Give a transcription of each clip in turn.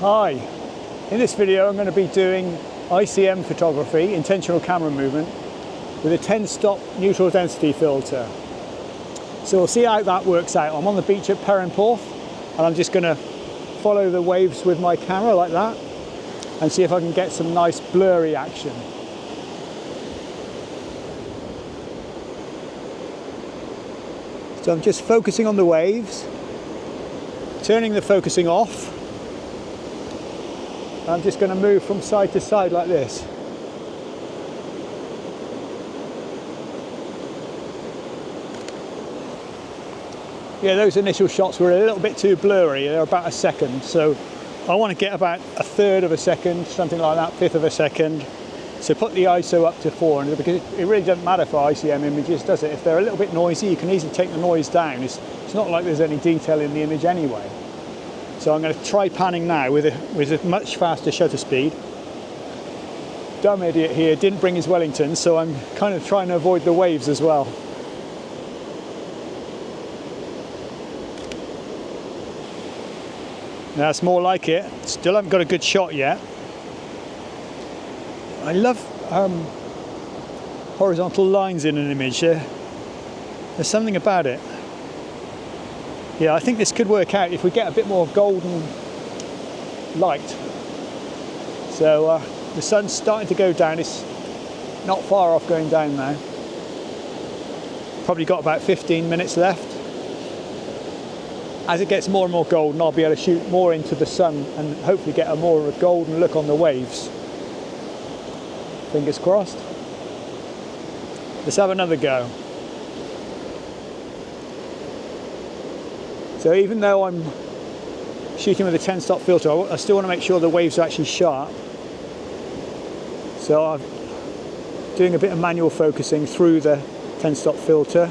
Hi, in this video I'm going to be doing ICM photography, intentional camera movement, with a 10-stop neutral density filter. So we'll see how that works out. I'm on the beach at Perranporth and I'm just going to follow the waves with my camera like that and see if I can get some nice blurry action. So I'm just focusing on the waves, turning the focusing off. I'm just going to move from side to side like this. Yeah, those initial shots were a little bit too blurry. They're about a second, so I want to get about a third of a second, something like that, fifth of a second. So put the ISO up to 400, because it really doesn't matter for ICM images, does it? If they're a little bit noisy, you can easily take the noise down. It's not like there's any detail in the image anyway. So I'm going to try panning now with a much faster shutter speed. Dumb idiot here, didn't bring his Wellington, so I'm kind of trying to avoid the waves as well. That's more like it. Still haven't got a good shot yet. I love horizontal lines in an image. There's something about it. Yeah, I think this could work out if we get a bit more golden light. So the sun's starting to go down. It's not far off going down now. Probably got about 15 minutes left. As it gets more and more golden, I'll be able to shoot more into the sun and hopefully get a more of a golden look on the waves. Fingers crossed. Let's have another go. So even though I'm shooting with a 10-stop filter, I still want to make sure the waves are actually sharp. So I'm doing a bit of manual focusing through the 10-stop filter.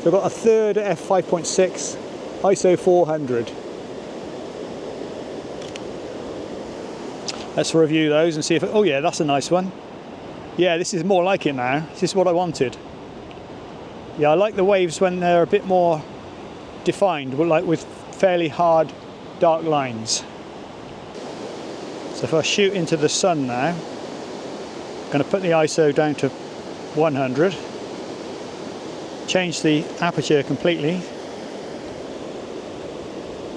So I've got a third at f5.6, ISO 400. Let's review those and see if, oh yeah, that's a nice one. Yeah, this is more like it now. This is what I wanted. Yeah, I like the waves when they're a bit more defined, like with fairly hard dark lines. So if I shoot into the sun now, I'm going to put the ISO down to 100, change the aperture completely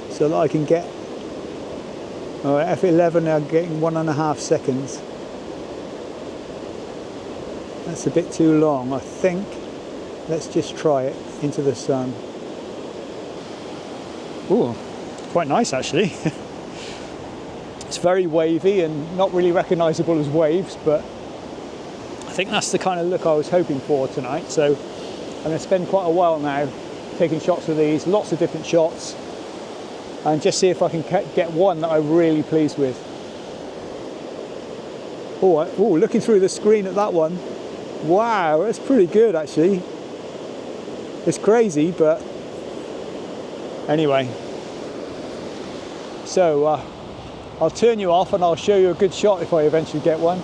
so that I can get f11 now, getting 1.5 seconds. That's a bit too long, I think. Let's just try it into the sun. Ooh, quite nice actually. It's very wavy and not really recognisable as waves, but I think that's the kind of look I was hoping for tonight. So I'm going to spend quite a while now taking shots of these, lots of different shots, and just see if I can get one that I'm really pleased with. Oh, looking through the screen at that one, wow, that's pretty good actually. It's crazy, but anyway. So I'll turn you off and I'll show you a good shot if I eventually get one.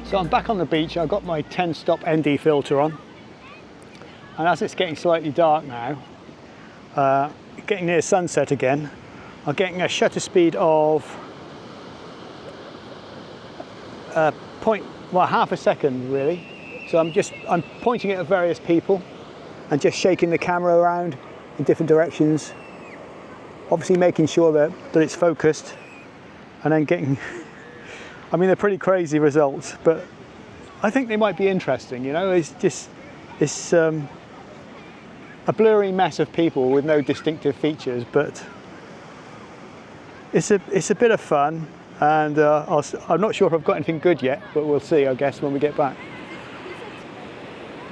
So I'm back on the beach. I've got my 10-stop ND filter on, and as it's getting slightly dark now, getting near sunset again, I'm getting a shutter speed of half a second really. So I'm pointing it at various people and just shaking the camera around in different directions, obviously making sure that it's focused, and then getting I mean, they're pretty crazy results, but I think they might be interesting, you know. It's a blurry mess of people with no distinctive features, but it's a bit of fun, and I'm not sure if I've got anything good yet, but we'll see, I guess, when we get back.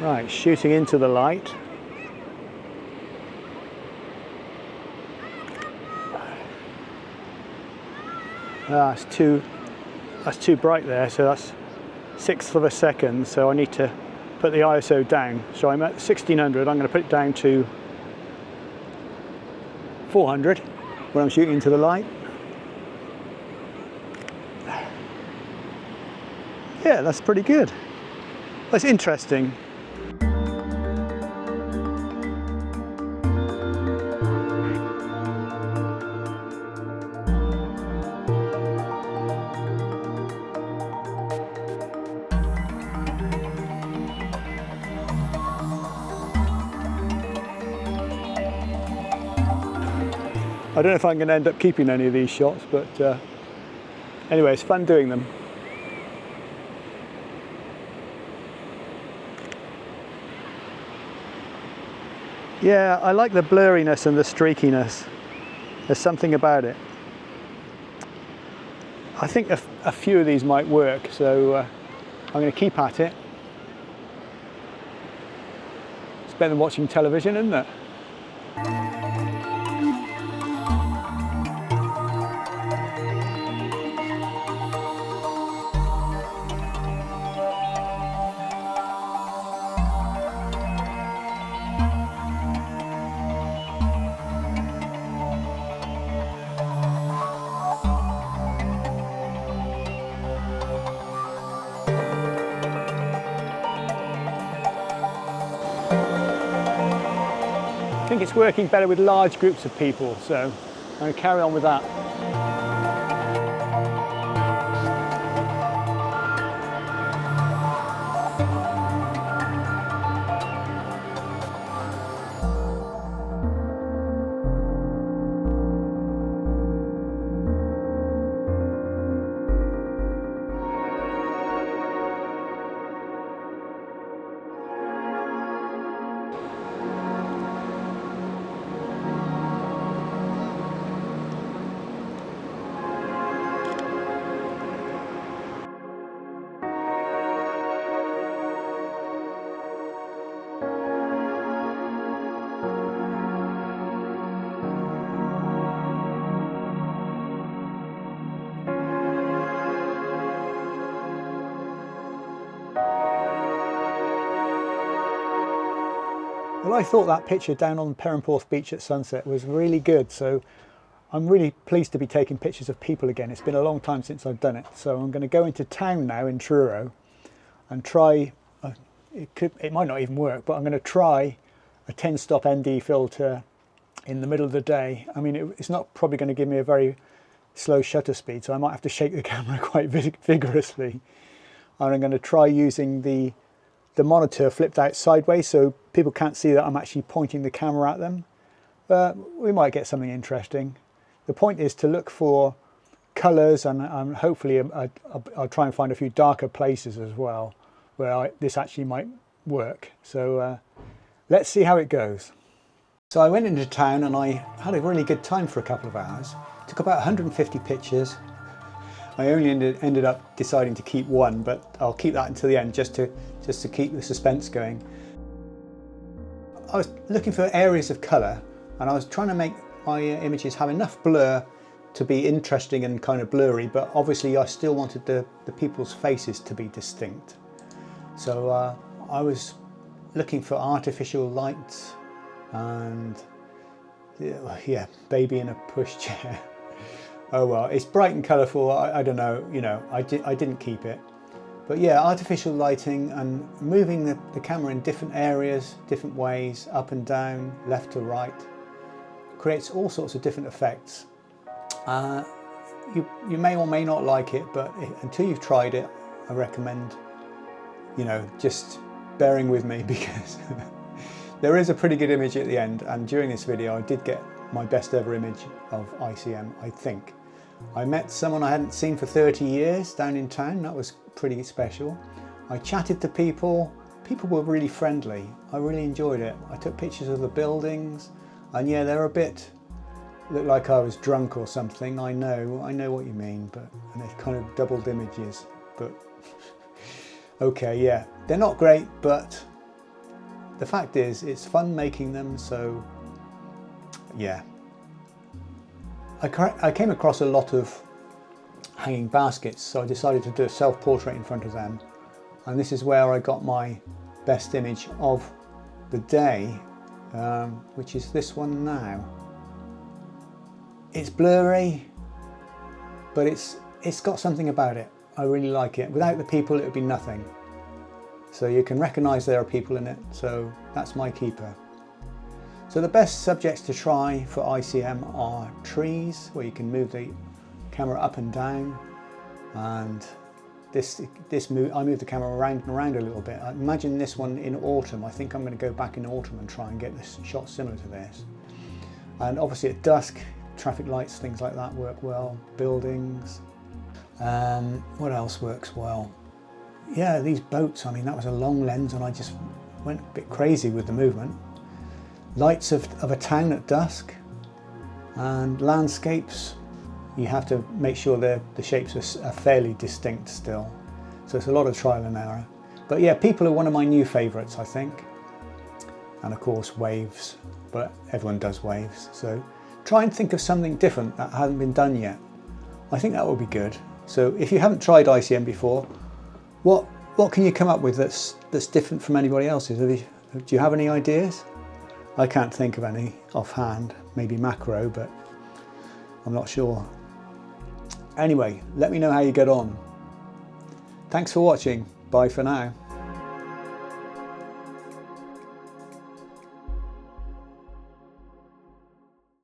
Right, shooting into the light. That's too bright there, so that's 1/6 of a second, so I need to put the ISO down. So I'm at 1600, I'm going to put it down to 400 when I'm shooting into the light. Yeah, that's pretty good. That's interesting. I don't know if I'm going to end up keeping any of these shots, but anyway, it's fun doing them. Yeah, I like the blurriness and the streakiness. There's something about it. I think a few of these might work, so I'm going to keep at it. It's better than watching television, isn't it? I think it's working better with large groups of people, so I'm going to carry on with that. Well, I thought that picture down on Perranporth Beach at sunset was really good, so I'm really pleased to be taking pictures of people again. It's been a long time since I've done it, so I'm going to go into town now in Truro and try, it might not even work, but I'm going to try a 10-stop ND filter in the middle of the day. I mean, it's not probably going to give me a very slow shutter speed, so I might have to shake the camera quite vigorously. And I'm going to try using the monitor flipped out sideways so people can't see that I'm actually pointing the camera at them. We might get something interesting. The point is to look for colours, and hopefully I'll try and find a few darker places as well where this actually might work. So let's see how it goes. So I went into town and I had a really good time for a couple of hours. Took about 150 pictures. I only ended up deciding to keep one, but I'll keep that until the end just to keep the suspense going. I was looking for areas of colour, and I was trying to make my images have enough blur to be interesting and kind of blurry, but obviously I still wanted the people's faces to be distinct. So I was looking for artificial lights and yeah, baby in a pushchair. Oh well, it's bright and colourful. I don't know, you know, I didn't keep it. But yeah, artificial lighting and moving the camera in different areas, different ways, up and down, left to right, creates all sorts of different effects. You may or may not like it, but until you've tried it, I recommend, you know, just bearing with me, because there is a pretty good image at the end, and during this video I did get my best ever image of ICM, I think. I met someone I hadn't seen for 30 years down in town. That was pretty special. I chatted to people. People were really friendly. I really enjoyed it. I took pictures of the buildings, and yeah, they're a bit, looked like I was drunk or something. I know what you mean, but, and they're kind of doubled images, but okay, yeah, they're not great, but the fact is it's fun making them, so yeah. I came across a lot of hanging baskets, so I decided to do a self-portrait in front of them, and this is where I got my best image of the day, which is this one now. It's blurry, but it's got something about it. I really like it. Without the people, it would be nothing. So you can recognize there are people in it, so that's my keeper. So the best subjects to try for ICM are trees, where you can move the camera up and down, and I move the camera around and around a little bit. I imagine this one in autumn. I think I'm going to go back in autumn and try and get this shot similar to this. And obviously at dusk, traffic lights, things like that work well. Buildings. What else works well? Yeah, these boats. I mean, that was a long lens, and I just went a bit crazy with the movement. Lights of a town at dusk, and landscapes. You have to make sure the shapes are fairly distinct still. So it's a lot of trial and error. But yeah, people are one of my new favourites, I think. And of course, waves, but everyone does waves. So try and think of something different that hasn't been done yet. I think that would be good. So if you haven't tried ICM before, what can you come up with that's different from anybody else's? Do you have any ideas? I can't think of any offhand, maybe macro, but I'm not sure. Anyway, let me know how you get on. Thanks for watching. Bye for now.